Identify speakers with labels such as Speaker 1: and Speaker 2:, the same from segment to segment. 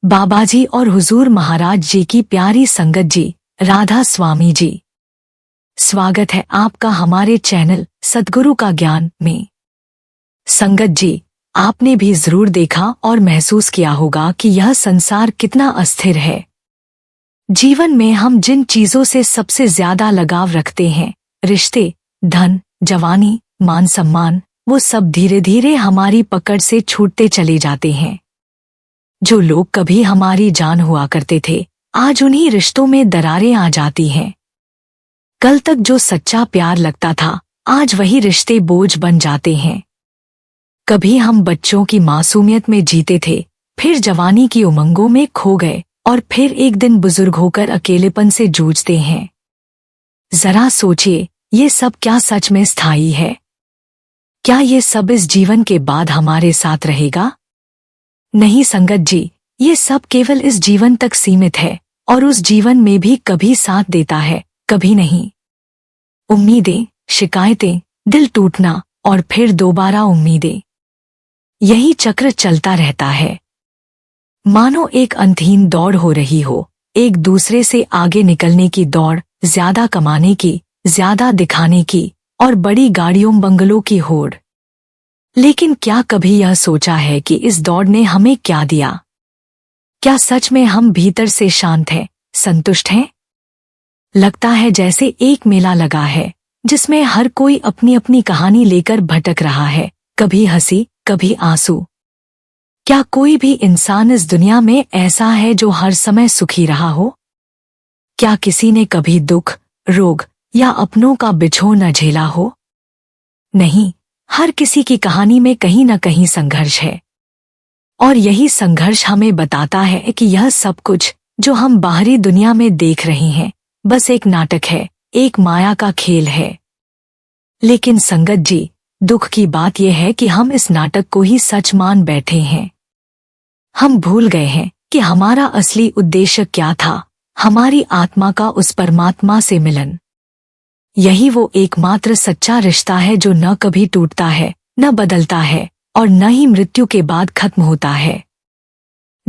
Speaker 1: बाबाजी और हुजूर महाराज जी की प्यारी संगत जी, राधा स्वामी जी, स्वागत है आपका हमारे चैनल सद्गुरु का ज्ञान में। संगत जी, आपने भी जरूर देखा और महसूस किया होगा कि यह संसार कितना अस्थिर है। जीवन में हम जिन चीजों से सबसे ज्यादा लगाव रखते हैं, रिश्ते, धन, जवानी, मान सम्मान, वो सब धीरे धीरे हमारी पकड़ से छूटते चले जाते हैं। जो लोग कभी हमारी जान हुआ करते थे, आज उन्हीं रिश्तों में दरारें आ जाती हैं। कल तक जो सच्चा प्यार लगता था, आज वही रिश्ते बोझ बन जाते हैं। कभी हम बच्चों की मासूमियत में जीते थे, फिर जवानी की उमंगों में खो गए और फिर एक दिन बुजुर्ग होकर अकेलेपन से जूझते हैं। जरा सोचिए, ये सब क्या सच में स्थायी है? क्या ये सब इस जीवन के बाद हमारे साथ रहेगा? नहीं संगत जी, ये सब केवल इस जीवन तक सीमित है और उस जीवन में भी कभी साथ देता है, कभी नहीं। उम्मीदें, शिकायतें, दिल टूटना और फिर दोबारा उम्मीदें, यही चक्र चलता रहता है। मानो एक अंतहीन दौड़ हो रही हो, एक दूसरे से आगे निकलने की दौड़, ज्यादा कमाने की, ज्यादा दिखाने की और बड़ी गाड़ियों बंगलों की होड़। लेकिन क्या कभी यह सोचा है कि इस दौड़ ने हमें क्या दिया? क्या सच में हम भीतर से शांत हैं, संतुष्ट हैं? लगता है जैसे एक मेला लगा है, जिसमें हर कोई अपनी अपनी कहानी लेकर भटक रहा है, कभी हंसी, कभी आंसू। क्या कोई भी इंसान इस दुनिया में ऐसा है जो हर समय सुखी रहा हो? क्या किसी ने कभी दुख, रोग या अपनों का बिछोह न झेला हो? नहीं, हर किसी की कहानी में कहीं न कहीं संघर्ष है। और यही संघर्ष हमें बताता है कि यह सब कुछ जो हम बाहरी दुनिया में देख रहे हैं, बस एक नाटक है, एक माया का खेल है। लेकिन संगत जी, दुख की बात यह है कि हम इस नाटक को ही सच मान बैठे हैं। हम भूल गए हैं कि हमारा असली उद्देश्य क्या था, हमारी आत्मा का उस परमात्मा से मिलन। यही वो एकमात्र सच्चा रिश्ता है जो न कभी टूटता है, न बदलता है और न ही मृत्यु के बाद खत्म होता है।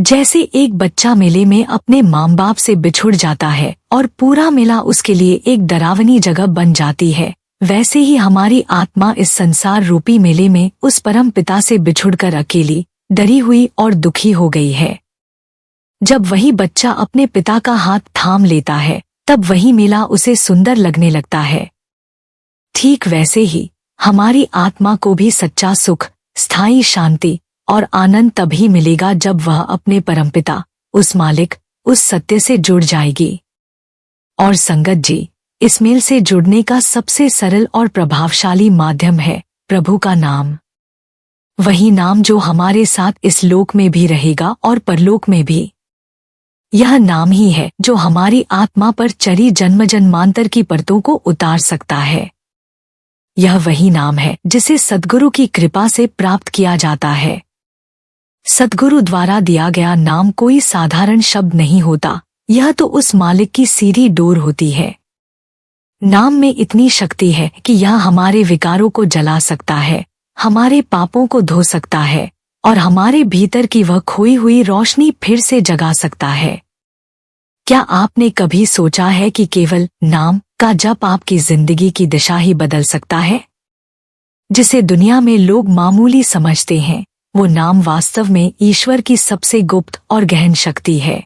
Speaker 1: जैसे एक बच्चा मेले में अपने माँ बाप से बिछुड़ जाता है और पूरा मेला उसके लिए एक डरावनी जगह बन जाती है, वैसे ही हमारी आत्मा इस संसार रूपी मेले में उस परम पिता से बिछुड़कर अकेली, डरी हुई और दुखी हो गई है। जब वही बच्चा अपने पिता का हाथ थाम लेता है, तब वही मेला उसे सुंदर लगने लगता है। ठीक वैसे ही हमारी आत्मा को भी सच्चा सुख, स्थायी शांति और आनंद तभी मिलेगा जब वह अपने परमपिता, उस मालिक, उस सत्य से जुड़ जाएगी। और संगत जी, इस मेल से जुड़ने का सबसे सरल और प्रभावशाली माध्यम है प्रभु का नाम। वही नाम जो हमारे साथ इस लोक में भी रहेगा और परलोक में भी। यह नाम ही है जो हमारी आत्मा पर चढ़ी जन्म जन्मांतर की परतों को उतार सकता है। यह वही नाम है जिसे सद्गुरु की कृपा से प्राप्त किया जाता है। सद्गुरु द्वारा दिया गया नाम कोई साधारण शब्द नहीं होता, यह तो उस मालिक की सीधी डोर होती है। नाम में इतनी शक्ति है कि यह हमारे विकारों को जला सकता है, हमारे पापों को धो सकता है और हमारे भीतर की वह खोई हुई रोशनी फिर से जगा सकता है। क्या आपने कभी सोचा है कि केवल नाम का जप आपकी जिंदगी की दिशा ही बदल सकता है? जिसे दुनिया में लोग मामूली समझते हैं, वो नाम वास्तव में ईश्वर की सबसे गुप्त और गहन शक्ति है।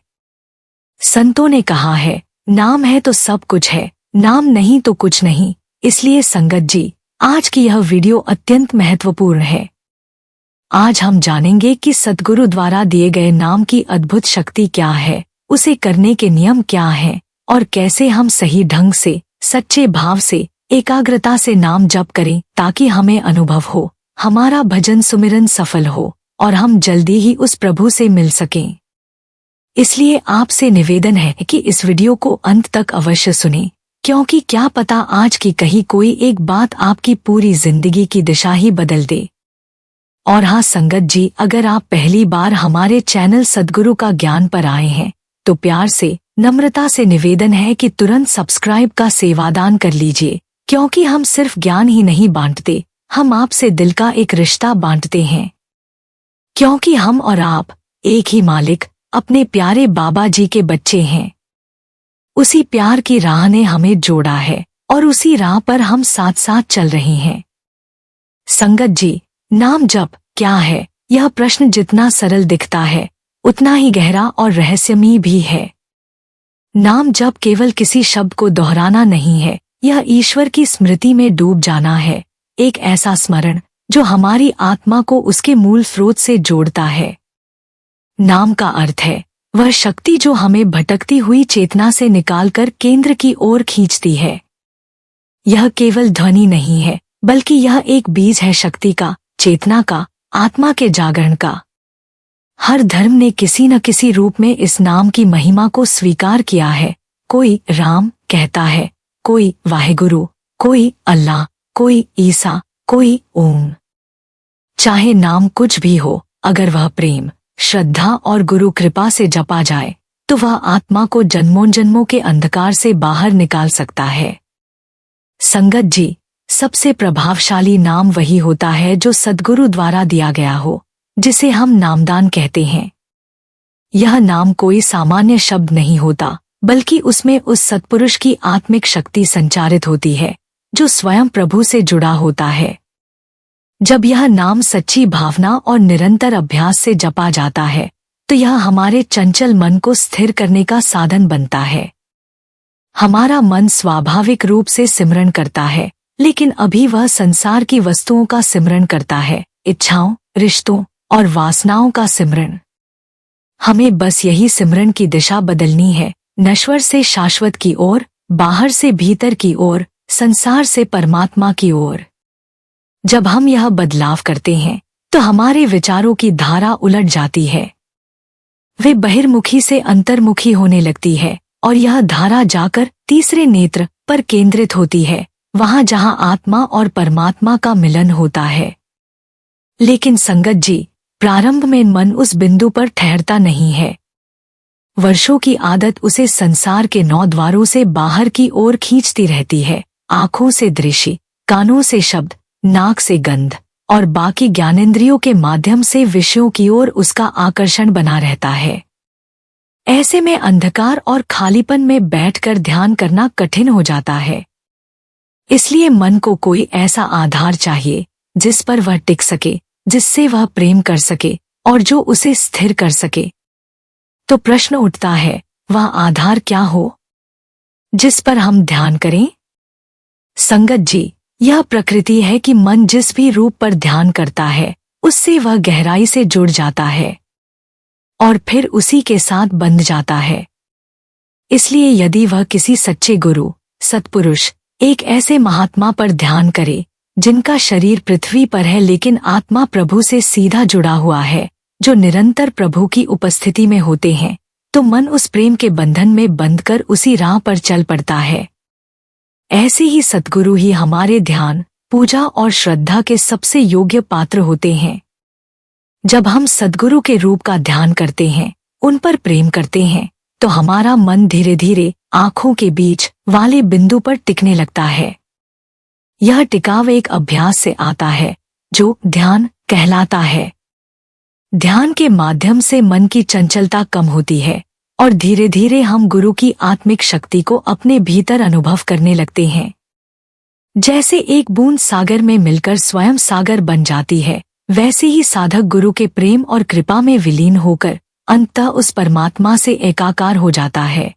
Speaker 1: संतों ने कहा है, नाम है तो सब कुछ है, नाम नहीं तो कुछ नहीं। इसलिए संगत जी, आज की यह वीडियो अत्यंत महत्वपूर्ण है। आज हम जानेंगे कि सद्गुरु द्वारा दिए गए नाम की अद्भुत शक्ति क्या है, उसे करने के नियम क्या हैं और कैसे हम सही ढंग से, सच्चे भाव से, एकाग्रता से नाम जप करें ताकि हमें अनुभव हो, हमारा भजन सुमिरन सफल हो और हम जल्दी ही उस प्रभु से मिल सकें। इसलिए आपसे निवेदन है कि इस वीडियो को अंत तक अवश्य सुनें, क्योंकि क्या पता आज की कही कोई एक बात आपकी पूरी जिंदगी की दिशा ही बदल दे। और हाँ संगत जी, अगर आप पहली बार हमारे चैनल सद्गुरु का ज्ञान पर आए हैं, तो प्यार से, नम्रता से निवेदन है कि तुरंत सब्सक्राइब का सेवादान कर लीजिए, क्योंकि हम सिर्फ ज्ञान ही नहीं बांटते, हम आपसे दिल का एक रिश्ता बांटते हैं। क्योंकि हम और आप एक ही मालिक, अपने प्यारे बाबा जी के बच्चे हैं। उसी प्यार की राह ने हमें जोड़ा है और उसी राह पर हम साथ साथ चल रहे हैं। संगत जी, नाम जप क्या है? यह प्रश्न जितना सरल दिखता है उतना ही गहरा और रहस्यमयी भी है। नाम जप केवल किसी शब्द को दोहराना नहीं है, यह ईश्वर की स्मृति में डूब जाना है, एक ऐसा स्मरण जो हमारी आत्मा को उसके मूल स्रोत से जोड़ता है। नाम का अर्थ है वह शक्ति जो हमें भटकती हुई चेतना से निकालकर केंद्र की ओर खींचती है। यह केवल ध्वनि नहीं है, बल्कि यह एक बीज है शक्ति का, चेतना का, आत्मा के जागरण का। हर धर्म ने किसी न किसी रूप में इस नाम की महिमा को स्वीकार किया है। कोई राम कहता है, कोई वाहेगुरु, कोई अल्लाह, कोई ईसा, कोई ओम। चाहे नाम कुछ भी हो, अगर वह प्रेम, श्रद्धा और गुरु कृपा से जपा जाए तो वह आत्मा को जन्मों जन्मों के अंधकार से बाहर निकाल सकता है। संगत जी, सबसे प्रभावशाली नाम वही होता है जो सद्गुरु द्वारा दिया गया हो, जिसे हम नामदान कहते हैं। यह नाम कोई सामान्य शब्द नहीं होता, बल्कि उसमें उस सत्पुरुष की आत्मिक शक्ति संचारित होती है जो स्वयं प्रभु से जुड़ा होता है। जब यह नाम सच्ची भावना और निरंतर अभ्यास से जपा जाता है तो यह हमारे चंचल मन को स्थिर करने का साधन बनता है। हमारा मन स्वाभाविक रूप से सिमरन करता है, लेकिन अभी वह संसार की वस्तुओं का सिमरन करता है, इच्छाओं, रिश्तों और वासनाओं का सिमरन। हमें बस यही सिमरन की दिशा बदलनी है, नश्वर से शाश्वत की ओर, बाहर से भीतर की ओर, संसार से परमात्मा की ओर। जब हम यह बदलाव करते हैं तो हमारे विचारों की धारा उलट जाती है। वे बहिर्मुखी से अंतर्मुखी होने लगती है और यह धारा जाकर तीसरे नेत्र पर केंद्रित होती है, वहां जहां आत्मा और परमात्मा का मिलन होता है। लेकिन संगत जी, प्रारंभ में मन उस बिंदु पर ठहरता नहीं है। वर्षों की आदत उसे संसार के 9 द्वारों से बाहर की ओर खींचती रहती है। आंखों से दृश्य, कानों से शब्द, नाक से गंध और बाकी ज्ञानेंद्रियों के माध्यम से विषयों की ओर उसका आकर्षण बना रहता है। ऐसे में अंधकार और खालीपन में बैठकर ध्यान करना कठिन हो जाता है। इसलिए मन को कोई ऐसा आधार चाहिए जिस पर वह टिक सके, जिससे वह प्रेम कर सके और जो उसे स्थिर कर सके। तो प्रश्न उठता है, वह आधार क्या हो जिस पर हम ध्यान करें? संगत जी, यह प्रकृति है कि मन जिस भी रूप पर ध्यान करता है उससे वह गहराई से जुड़ जाता है और फिर उसी के साथ बंध जाता है। इसलिए यदि वह किसी सच्चे गुरु, सत्पुरुष, एक ऐसे महात्मा पर ध्यान करे जिनका शरीर पृथ्वी पर है लेकिन आत्मा प्रभु से सीधा जुड़ा हुआ है, जो निरंतर प्रभु की उपस्थिति में होते हैं, तो मन उस प्रेम के बंधन में बंधकर उसी राह पर चल पड़ता है। ऐसे ही सद्गुरु ही हमारे ध्यान, पूजा और श्रद्धा के सबसे योग्य पात्र होते हैं। जब हम सद्गुरु के रूप का ध्यान करते हैं, उन पर प्रेम करते हैं, तो हमारा मन धीरे धीरे आंखों के बीच वाले बिंदु पर टिकने लगता है। यह टिकाव एक अभ्यास से आता है जो ध्यान कहलाता है। ध्यान के माध्यम से मन की चंचलता कम होती है और धीरे धीरे हम गुरु की आत्मिक शक्ति को अपने भीतर अनुभव करने लगते हैं। जैसे एक बूंद सागर में मिलकर स्वयं सागर बन जाती है, वैसे ही साधक गुरु के प्रेम और कृपा में विलीन होकर अंततः उस परमात्मा से एकाकार हो जाता है।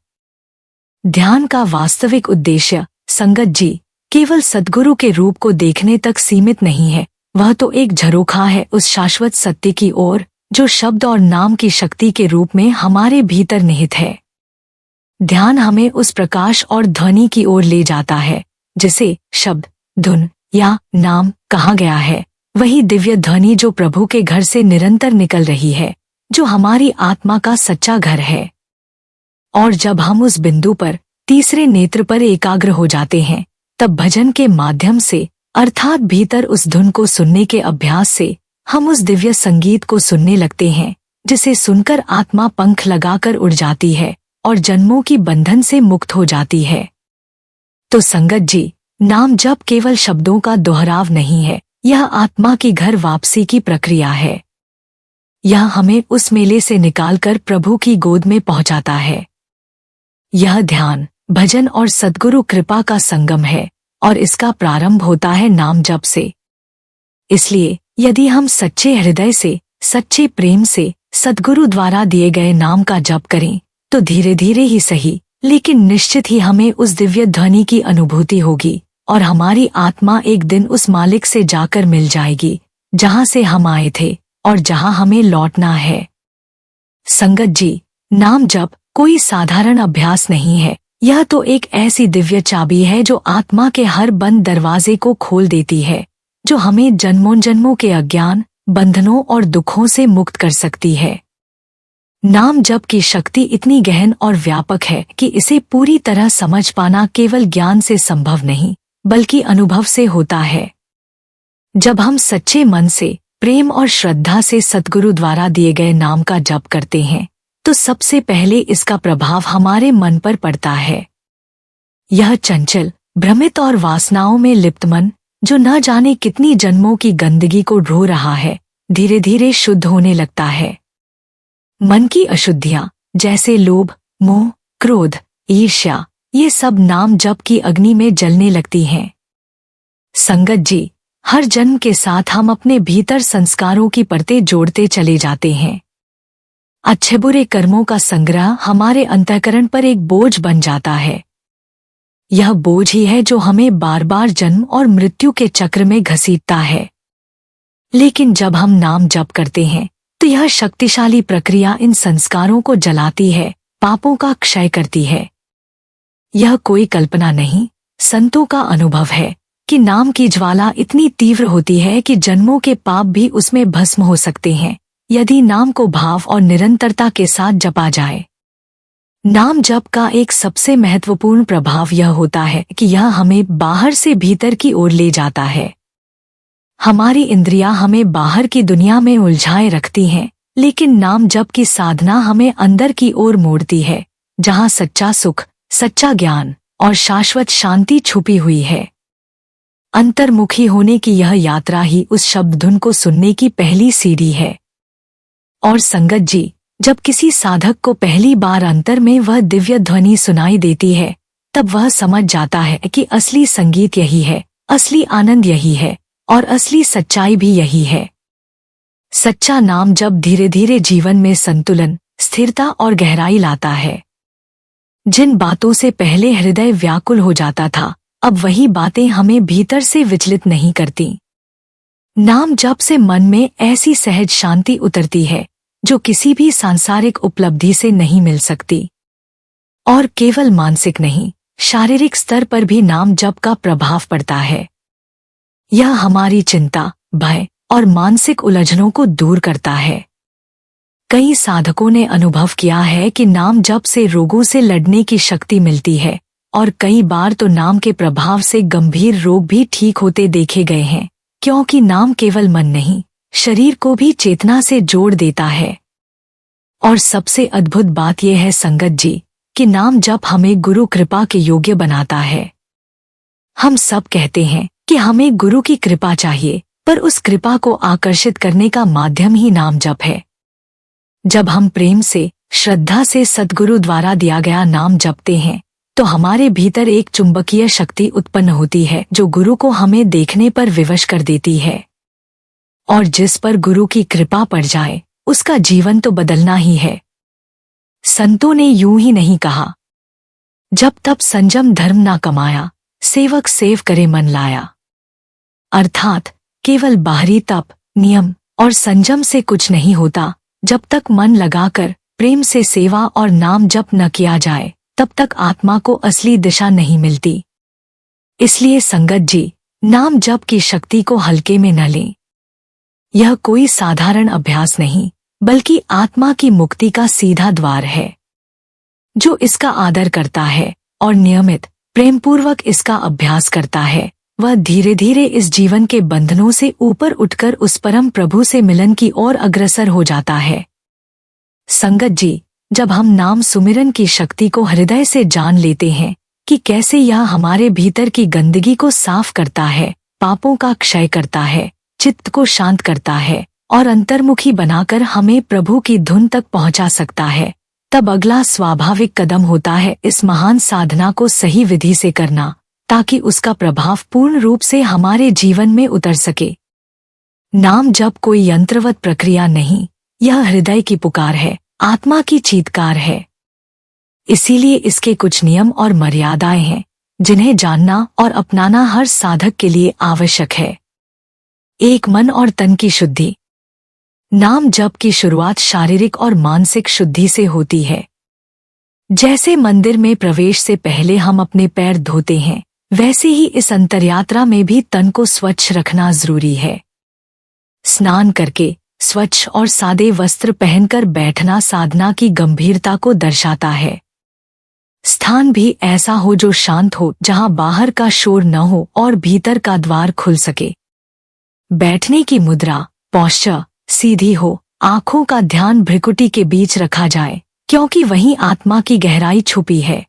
Speaker 1: ध्यान का वास्तविक उद्देश्य, संगत जी, केवल सद्गुरु के रूप को देखने तक सीमित नहीं है, वह तो एक झरोखा है उस शाश्वत सत्य की ओर जो शब्द और नाम की शक्ति के रूप में हमारे भीतर निहित है। ध्यान हमें उस प्रकाश और ध्वनि की ओर ले जाता है जिसे शब्द, धुन या नाम कहा गया है। वही दिव्य ध्वनि जो प्रभु के घर से निरंतर निकल रही है, जो हमारी आत्मा का सच्चा घर है। और जब हम उस बिंदु पर, तीसरे नेत्र पर एकाग्र हो जाते हैं, तब भजन के माध्यम से, अर्थात भीतर उस धुन को सुनने के अभ्यास से, हम उस दिव्य संगीत को सुनने लगते हैं जिसे सुनकर आत्मा पंख लगाकर उड़ जाती है और जन्मों की बंधन से मुक्त हो जाती है। तो संगत जी, नाम जप केवल शब्दों का दोहराव नहीं है, यह आत्मा की घर वापसी की प्रक्रिया है। यह हमें उस मेले से निकालकर प्रभु की गोद में पहुंचाता है। यह ध्यान, भजन और सद्गुरु कृपा का संगम है और इसका प्रारंभ होता है नाम जप से। इसलिए यदि हम सच्चे हृदय से, सच्चे प्रेम से सद्गुरु द्वारा दिए गए नाम का जप करें तो धीरे धीरे ही सही, लेकिन निश्चित ही हमें उस दिव्य ध्वनि की अनुभूति होगी और हमारी आत्मा एक दिन उस मालिक से जाकर मिल जाएगी जहां से हम आए थे और जहां हमें लौटना है। संगत जी, नाम जप कोई साधारण अभ्यास नहीं है। यह तो एक ऐसी दिव्य चाबी है जो आत्मा के हर बंद दरवाजे को खोल देती है, जो हमें जन्मों जन्मों के अज्ञान, बंधनों और दुखों से मुक्त कर सकती है। नाम जप की शक्ति इतनी गहन और व्यापक है कि इसे पूरी तरह समझ पाना केवल ज्ञान से संभव नहीं, बल्कि अनुभव से होता है। जब हम सच्चे मन से, प्रेम और श्रद्धा से सद्गुरु द्वारा दिए गए नाम का जप करते हैं तो सबसे पहले इसका प्रभाव हमारे मन पर पड़ता है। यह चंचल, भ्रमित और वासनाओं में लिप्त मन, जो न जाने कितनी जन्मों की गंदगी को ढो रहा है, धीरे धीरे शुद्ध होने लगता है। मन की अशुद्धियां जैसे लोभ, मोह, क्रोध, ईर्ष्या, ये सब नाम जप की अग्नि में जलने लगती हैं। संगत जी, हर जन्म के साथ हम अपने भीतर संस्कारों की परतें जोड़ते चले जाते हैं। अच्छे बुरे कर्मों का संग्रह हमारे अंतःकरण पर एक बोझ बन जाता है। यह बोझ ही है जो हमें बार बार जन्म और मृत्यु के चक्र में घसीटता है। लेकिन जब हम नाम जप करते हैं तो यह शक्तिशाली प्रक्रिया इन संस्कारों को जलाती है, पापों का क्षय करती है। यह कोई कल्पना नहीं, संतों का अनुभव है कि नाम की ज्वाला इतनी तीव्र होती है कि जन्मों के पाप भी उसमें भस्म हो सकते हैं, यदि नाम को भाव और निरंतरता के साथ जपा जाए। नाम जप का एक सबसे महत्वपूर्ण प्रभाव यह होता है कि यह हमें बाहर से भीतर की ओर ले जाता है। हमारी इंद्रियां हमें बाहर की दुनिया में उलझाए रखती हैं, लेकिन नाम जप की साधना हमें अंदर की ओर मोड़ती है, जहां सच्चा सुख, सच्चा ज्ञान और शाश्वत शांति छुपी हुई है। अंतर्मुखी होने की यह यात्रा ही उस शब्द धुन को सुनने की पहली सीढ़ी है। और संगत जी, जब किसी साधक को पहली बार अंतर में वह दिव्य ध्वनि सुनाई देती है, तब वह समझ जाता है कि असली संगीत यही है, असली आनंद यही है और असली सच्चाई भी यही है। सच्चा नाम जब धीरे धीरे जीवन में संतुलन, स्थिरता और गहराई लाता है। जिन बातों से पहले हृदय व्याकुल हो जाता था, अब वही बातें हमें भीतर से विचलित नहीं करती। नाम जप से मन में ऐसी सहज शांति उतरती है जो किसी भी सांसारिक उपलब्धि से नहीं मिल सकती। और केवल मानसिक नहीं, शारीरिक स्तर पर भी नाम जप का प्रभाव पड़ता है। यह हमारी चिंता, भय और मानसिक उलझनों को दूर करता है। कई साधकों ने अनुभव किया है कि नाम जप से रोगों से लड़ने की शक्ति मिलती है और कई बार तो नाम के प्रभाव से गंभीर रोग भी ठीक होते देखे गए हैं, क्योंकि नाम केवल मन नहीं, शरीर को भी चेतना से जोड़ देता है। और सबसे अद्भुत बात यह है संगत जी कि नाम जप हमें गुरु कृपा के योग्य बनाता है। हम सब कहते हैं कि हमें गुरु की कृपा चाहिए, पर उस कृपा को आकर्षित करने का माध्यम ही नाम जप है। जब हम प्रेम से, श्रद्धा से सद्गुरु द्वारा दिया गया नाम जपते हैं तो हमारे भीतर एक चुंबकीय शक्ति उत्पन्न होती है जो गुरु को हमें देखने पर विवश कर देती है। और जिस पर गुरु की कृपा पड़ जाए, उसका जीवन तो बदलना ही है। संतों ने यूं ही नहीं कहा, जब तब संयम धर्म ना कमाया, सेवक सेव करे मन लाया। अर्थात केवल बाहरी तप, नियम और संयम से कुछ नहीं होता। जब तक मन लगाकर प्रेम से सेवा और नाम जप न किया जाए, तब तक आत्मा को असली दिशा नहीं मिलती। इसलिए संगत जी, नाम जप की शक्ति को हल्के में न लें। यह कोई साधारण अभ्यास नहीं, बल्कि आत्मा की मुक्ति का सीधा द्वार है। जो इसका आदर करता है और नियमित, प्रेमपूर्वक इसका अभ्यास करता है, वह धीरे धीरे इस जीवन के बंधनों से ऊपर उठकर उस परम प्रभु से मिलन की ओर अग्रसर हो जाता है। संगत जी, जब हम नाम सुमिरन की शक्ति को हृदय से जान लेते हैं कि कैसे यह हमारे भीतर की गंदगी को साफ करता है, पापों का क्षय करता है, चित्त को शांत करता है और अंतर्मुखी बनाकर हमें प्रभु की धुन तक पहुंचा सकता है, तब अगला स्वाभाविक कदम होता है इस महान साधना को सही विधि से करना, ताकि उसका प्रभाव पूर्ण रूप से हमारे जीवन में उतर सके। नाम जप कोई यंत्रवत प्रक्रिया नहीं, यह हृदय की पुकार है, आत्मा की चीत्कार है। इसीलिए इसके कुछ नियम और मर्यादाएं हैं, जिन्हें जानना और अपनाना हर साधक के लिए आवश्यक है। 1. मन और तन की शुद्धि। नाम जप की शुरुआत शारीरिक और मानसिक शुद्धि से होती है। जैसे मंदिर में प्रवेश से पहले हम अपने पैर धोते हैं, वैसे ही इस अंतर्यात्रा में भी तन को स्वच्छ रखना जरूरी है। स्नान करके स्वच्छ और सादे वस्त्र पहनकर बैठना साधना की गंभीरता को दर्शाता है। स्थान भी ऐसा हो जो शांत हो, जहां बाहर का शोर न हो और भीतर का द्वार खुल सके। बैठने की मुद्रा पोस्चर सीधी हो, आंखों का ध्यान भ्रिकुटी के बीच रखा जाए, क्योंकि वहीं आत्मा की गहराई छुपी है।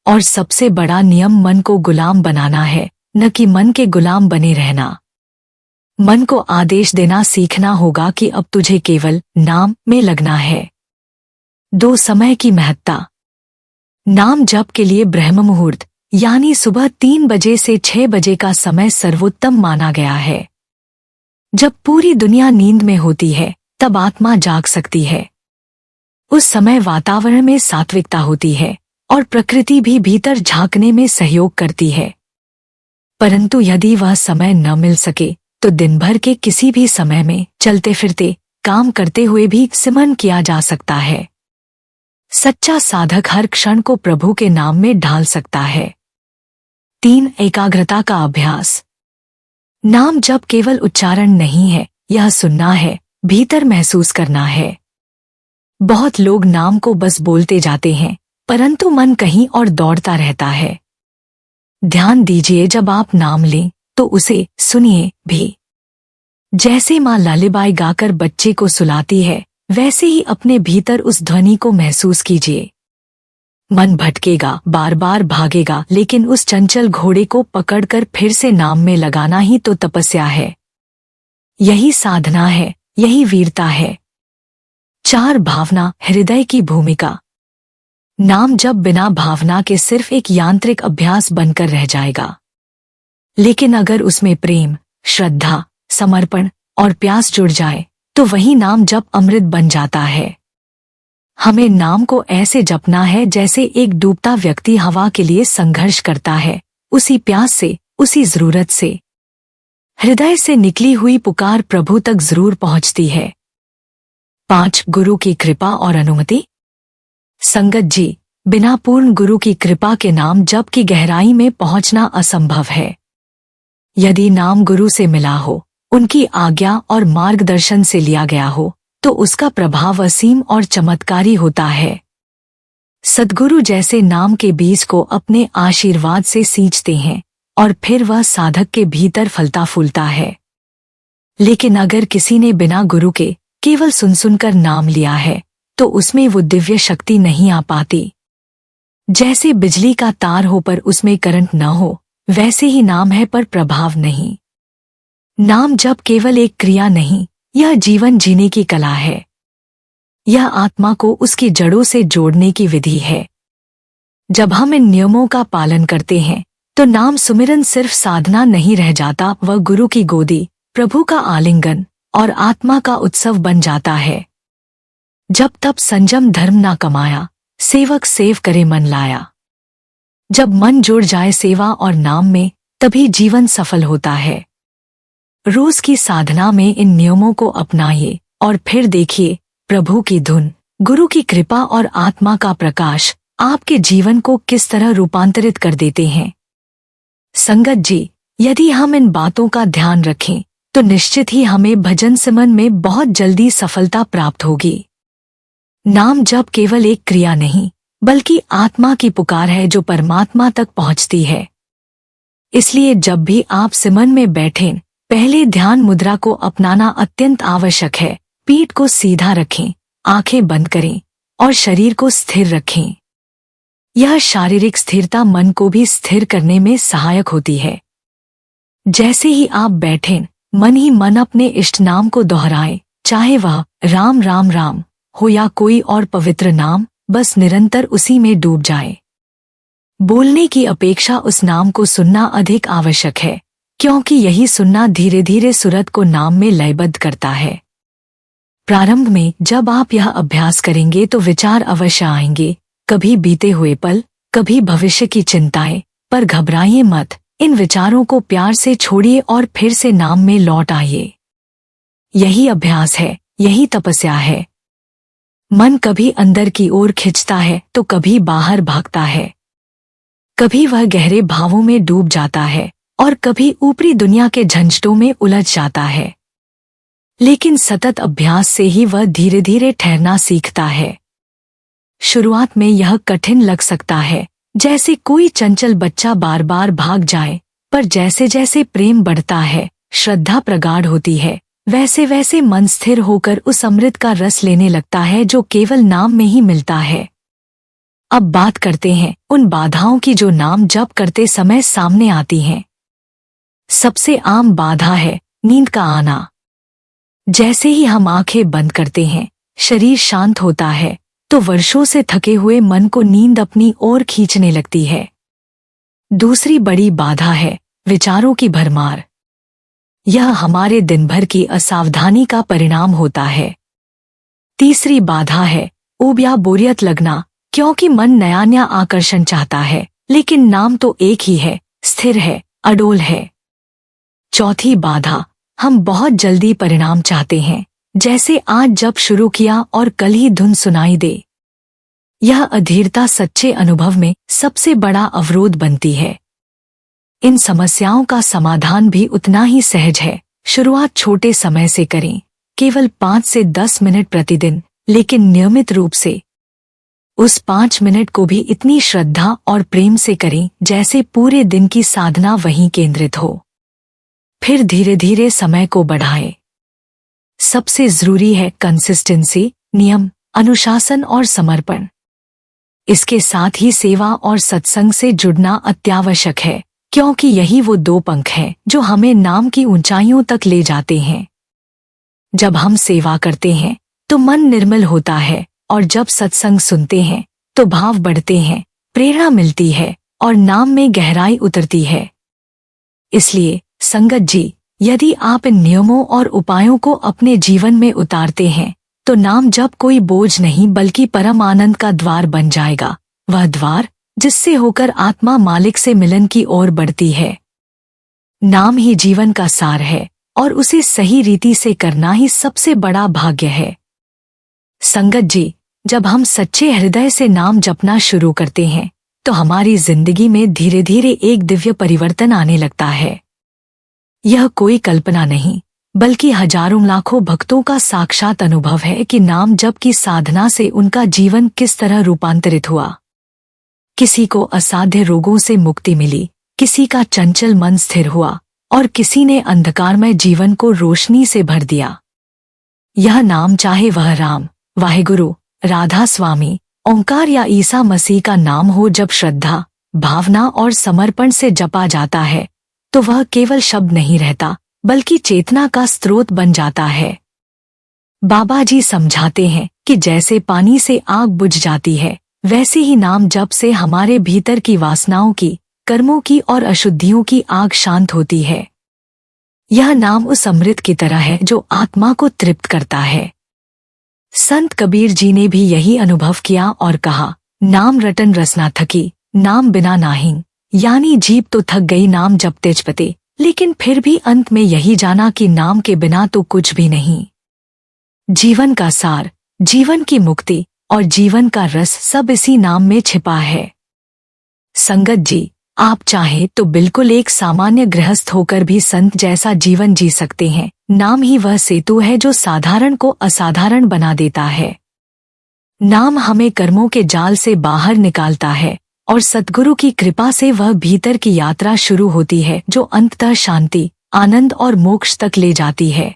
Speaker 1: और सबसे बड़ा नियम मन को गुलाम बनाना है, न कि मन के गुलाम बने रहना। मन को आदेश देना सीखना होगा कि अब तुझे केवल नाम में लगना है। 2. समय की महत्ता। नाम जप के लिए ब्रह्म मुहूर्त यानी सुबह 3 बजे से 6 बजे का समय सर्वोत्तम माना गया है। जब पूरी दुनिया नींद में होती है, तब आत्मा जाग सकती है। उस समय वातावरण में सात्विकता होती है और प्रकृति भी भीतर झांकने में सहयोग करती है। परंतु यदि वह समय न मिल सके तो दिन भर के किसी भी समय में चलते फिरते काम करते हुए भी सिमरन किया जा सकता है। सच्चा साधक हर क्षण को प्रभु के नाम में ढाल सकता है। 3. एकाग्रता का अभ्यास। नाम जप केवल उच्चारण नहीं है, यह सुनना है, भीतर महसूस करना है। बहुत लोग नाम को बस बोलते जाते हैं, परंतु मन कहीं और दौड़ता रहता है। ध्यान दीजिए, जब आप नाम लें तो उसे सुनिए भी। जैसे माँ लालिबाई गाकर बच्चे को सुलाती है, वैसे ही अपने भीतर उस ध्वनि को महसूस कीजिए। मन भटकेगा, बार बार भागेगा, लेकिन उस चंचल घोड़े को पकड़कर फिर से नाम में लगाना ही तो तपस्या है। यही साधना है, यही वीरता है। 4. भावना हृदय की भूमिका। नाम जप बिना भावना के सिर्फ एक यांत्रिक अभ्यास बनकर रह जाएगा, लेकिन अगर उसमें प्रेम, श्रद्धा, समर्पण और प्यास जुड़ जाए तो वही नाम जप अमृत बन जाता है। हमें नाम को ऐसे जपना है जैसे एक डूबता व्यक्ति हवा के लिए संघर्ष करता है, उसी प्यास से, उसी जरूरत से। हृदय से निकली हुई पुकार प्रभु तक जरूर पहुंचती है। 5. गुरु की कृपा और अनुमति। संगत जी, बिना पूर्ण गुरु की कृपा के नाम जप की गहराई में पहुंचना असंभव है। यदि नाम गुरु से मिला हो, उनकी आज्ञा और मार्गदर्शन से लिया गया हो, तो उसका प्रभाव असीम और चमत्कारी होता है। सद्गुरु जैसे नाम के बीज को अपने आशीर्वाद से सींचते हैं और फिर वह साधक के भीतर फलता फूलता है। लेकिन अगर किसी ने बिना गुरु के केवल सुनकर नाम लिया है, तो उसमें वो दिव्य शक्ति नहीं आ पाती। जैसे बिजली का तार हो पर उसमें करंट न हो, वैसे ही नाम है पर प्रभाव नहीं। नाम जप केवल एक क्रिया नहीं, यह जीवन जीने की कला है। यह आत्मा को उसकी जड़ों से जोड़ने की विधि है। जब हम इन नियमों का पालन करते हैं, तो नाम सुमिरन सिर्फ साधना नहीं रह जाता, वह गुरु की गोदी, प्रभु का आलिंगन और आत्मा का उत्सव बन जाता है। जब तब संयम धर्म ना कमाया, सेवक सेव करे मन लाया। जब मन जुड़ जाए सेवा और नाम में, तभी जीवन सफल होता है। रोज की साधना में इन नियमों को अपनाइए और फिर देखिए, प्रभु की धुन, गुरु की कृपा और आत्मा का प्रकाश आपके जीवन को किस तरह रूपांतरित कर देते हैं। संगत जी, यदि हम इन बातों का ध्यान रखें, तो निश्चित ही हमें भजन सिमरन में बहुत जल्दी सफलता प्राप्त होगी। नाम जप केवल एक क्रिया नहीं, बल्कि आत्मा की पुकार है जो परमात्मा तक पहुंचती है। इसलिए जब भी आप सिमरन में बैठें, पहले ध्यान मुद्रा को अपनाना अत्यंत आवश्यक है। पीठ को सीधा रखें, आंखें बंद करें और शरीर को स्थिर रखें। यह शारीरिक स्थिरता मन को भी स्थिर करने में सहायक होती है। जैसे ही आप बैठें, मन ही मन अपने इष्ट नाम को दोहराए, चाहे वह राम राम राम हो या कोई और पवित्र नाम, बस निरंतर उसी में डूब जाए। बोलने की अपेक्षा उस नाम को सुनना अधिक आवश्यक है, क्योंकि यही सुनना धीरे धीरे सुरत को नाम में लयबद्ध करता है। प्रारंभ में जब आप यह अभ्यास करेंगे तो विचार अवश्य आएंगे, कभी बीते हुए पल, कभी भविष्य की चिंताएं, पर घबराइए मत। इन विचारों को प्यार से छोड़िए और फिर से नाम में लौट आइए। यही अभ्यास है, यही तपस्या है। मन कभी अंदर की ओर खिंचता है तो कभी बाहर भागता है, कभी वह गहरे भावों में डूब जाता है और कभी ऊपरी दुनिया के झंझटों में उलझ जाता है। लेकिन सतत अभ्यास से ही वह धीरे धीरे ठहरना सीखता है। शुरुआत में यह कठिन लग सकता है, जैसे कोई चंचल बच्चा बार बार भाग जाए, पर जैसे जैसे प्रेम बढ़ता है, श्रद्धा प्रगाढ़ होती है, वैसे वैसे मन स्थिर होकर उस अमृत का रस लेने लगता है जो केवल नाम में ही मिलता है। अब बात करते हैं उन बाधाओं की जो नाम जप करते समय सामने आती हैं। सबसे आम बाधा है नींद का आना। जैसे ही हम आंखें बंद करते हैं, शरीर शांत होता है, तो वर्षों से थके हुए मन को नींद अपनी ओर खींचने लगती है। दूसरी बड़ी बाधा है विचारों की भरमार। यह हमारे दिन भर की असावधानी का परिणाम होता है। तीसरी बाधा है ऊब या बोरियत लगना, क्योंकि मन नया नया आकर्षण चाहता है, लेकिन नाम तो एक ही है, स्थिर है, अडोल है। चौथी बाधा, हम बहुत जल्दी परिणाम चाहते हैं, जैसे आज जब शुरू किया और कल ही धुन सुनाई दे। यह अधीरता सच्चे अनुभव में सबसे बड़ा अवरोध बनती है। इन समस्याओं का समाधान भी उतना ही सहज है। शुरुआत छोटे समय से करें, केवल 5 से 10 मिनट प्रतिदिन, लेकिन नियमित रूप से। उस 5 मिनट को भी इतनी श्रद्धा और प्रेम से करें जैसे पूरे दिन की साधना वहीं केंद्रित हो। फिर धीरे धीरे समय को बढ़ाएं। सबसे जरूरी है कंसिस्टेंसी, नियम, अनुशासन और समर्पण। इसके साथ ही सेवा और सत्संग से जुड़ना अत्यावश्यक है, क्योंकि यही वो 2 पंख हैं जो हमें नाम की ऊंचाइयों तक ले जाते हैं। जब हम सेवा करते हैं तो मन निर्मल होता है, और जब सत्संग सुनते हैं तो भाव बढ़ते हैं, प्रेरणा मिलती है और नाम में गहराई उतरती है। इसलिए संगत जी, यदि आप इन नियमों और उपायों को अपने जीवन में उतारते हैं तो नाम जब कोई बोझ नहीं बल्कि परम आनंद का द्वार बन जाएगा। वह द्वार जिससे होकर आत्मा मालिक से मिलन की ओर बढ़ती है। नाम ही जीवन का सार है और उसे सही रीति से करना ही सबसे बड़ा भाग्य है। संगत जी, जब हम सच्चे हृदय से नाम जपना शुरू करते हैं तो हमारी जिंदगी में धीरे धीरे एक दिव्य परिवर्तन आने लगता है। यह कोई कल्पना नहीं, बल्कि हजारों लाखों भक्तों का साक्षात अनुभव है कि नाम जप की साधना से उनका जीवन किस तरह रूपांतरित हुआ। किसी को असाध्य रोगों से मुक्ति मिली, किसी का चंचल मन स्थिर हुआ और किसी ने अंधकारमय जीवन को रोशनी से भर दिया। यह नाम चाहे वह राम, वाहेगुरु, राधा स्वामी, ओंकार या ईसा मसीह का नाम हो, जब श्रद्धा, भावना और समर्पण से जपा जाता है तो वह केवल शब्द नहीं रहता, बल्कि चेतना का स्रोत बन जाता है। बाबा जी समझाते हैं कि जैसे पानी से आग बुझ जाती है, वैसे ही नाम जप से हमारे भीतर की वासनाओं की, कर्मों की और अशुद्धियों की आग शांत होती है। यह नाम उस अमृत की तरह है जो आत्मा को तृप्त करता है। संत कबीर जी ने भी यही अनुभव किया और कहा, नाम रटन रसना थकी, नाम बिना नाहिं। यानी जीभ तो थक गई नाम जपते जपते, लेकिन फिर भी अंत में यही जाना कि नाम के बिना तो कुछ भी नहीं। जीवन का सार, जीवन की मुक्ति और जीवन का रस सब इसी नाम में छिपा है। संगत जी, आप चाहे तो बिल्कुल एक सामान्य गृहस्थ होकर भी संत जैसा जीवन जी सकते हैं। नाम ही वह सेतु है जो साधारण को असाधारण बना देता है। नाम हमें कर्मों के जाल से बाहर निकालता है और सद्गुरु की कृपा से वह भीतर की यात्रा शुरू होती है जो अंततः शांति, आनंद और मोक्ष तक ले जाती है।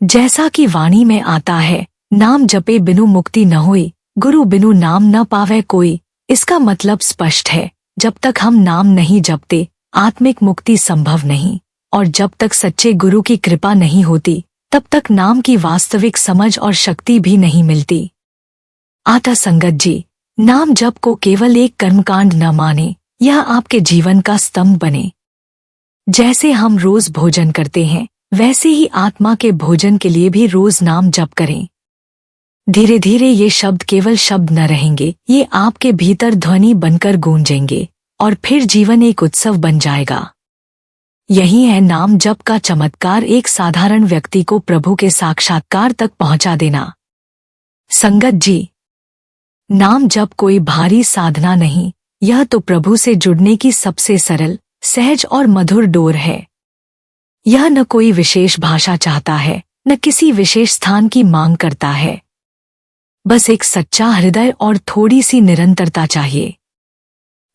Speaker 1: जैसा कि वाणी में आता है, नाम जपे बिनु मुक्ति न होई, गुरु बिनु नाम न पावे कोई। इसका मतलब स्पष्ट है, जब तक हम नाम नहीं जपते, आत्मिक मुक्ति संभव नहीं। और जब तक सच्चे गुरु की कृपा नहीं होती तब तक नाम की वास्तविक समझ और शक्ति भी नहीं मिलती। अतः संगत जी, नाम जप को केवल एक कर्मकांड न माने, यह आपके जीवन का स्तंभ बने। जैसे हम रोज भोजन करते हैं वैसे ही आत्मा के भोजन के लिए भी रोज नाम जप करें। धीरे धीरे ये शब्द केवल शब्द न रहेंगे, ये आपके भीतर ध्वनि बनकर गूंजेंगे और फिर जीवन एक उत्सव बन जाएगा। यही है नाम जप का चमत्कार, एक साधारण व्यक्ति को प्रभु के साक्षात्कार तक पहुंचा देना। संगत जी, नाम जप कोई भारी साधना नहीं, यह तो प्रभु से जुड़ने की सबसे सरल, सहज और मधुर डोर है। यह न कोई विशेष भाषा चाहता है, न किसी विशेष स्थान की मांग करता है। बस एक सच्चा हृदय और थोड़ी सी निरंतरता चाहिए।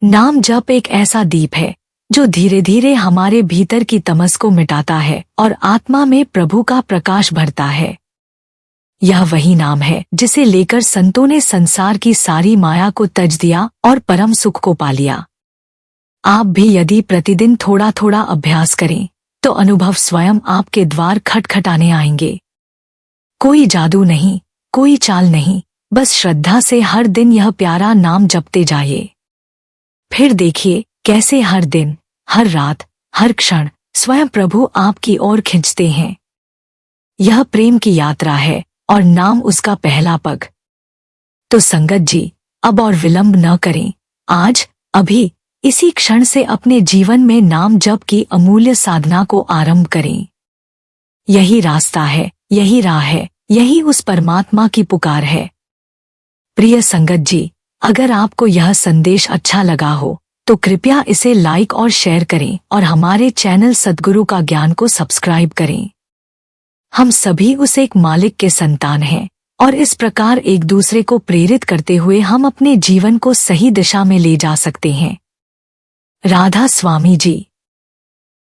Speaker 1: नाम जप एक ऐसा दीप है जो धीरे धीरे हमारे भीतर की तमस को मिटाता है और आत्मा में प्रभु का प्रकाश भरता है। यह वही नाम है जिसे लेकर संतों ने संसार की सारी माया को त्यज दिया और परम सुख को पा लिया। आप भी यदि प्रतिदिन थोड़ा थोड़ा अभ्यास करें तो अनुभव स्वयं आपके द्वार खटखटाने आएंगे। कोई जादू नहीं, कोई चाल नहीं, बस श्रद्धा से हर दिन यह प्यारा नाम जपते जाइए। फिर देखिए कैसे हर दिन, हर रात, हर क्षण स्वयं प्रभु आपकी ओर खींचते हैं। यह प्रेम की यात्रा है और नाम उसका पहला पग। तो संगत जी, अब और विलंब न करें, आज, अभी, इसी क्षण से अपने जीवन में नाम जप की अमूल्य साधना को आरंभ करें। यही रास्ता है, यही राह है, यही उस परमात्मा की पुकार है। प्रिय संगत जी, अगर आपको यह संदेश अच्छा लगा हो तो कृपया इसे लाइक और शेयर करें और हमारे चैनल सद्गुरु का ज्ञान को सब्सक्राइब करें। हम सभी उस एक मालिक के संतान हैं और इस प्रकार एक दूसरे को प्रेरित करते हुए हम अपने जीवन को सही दिशा में ले जा सकते हैं। राधा स्वामी जी।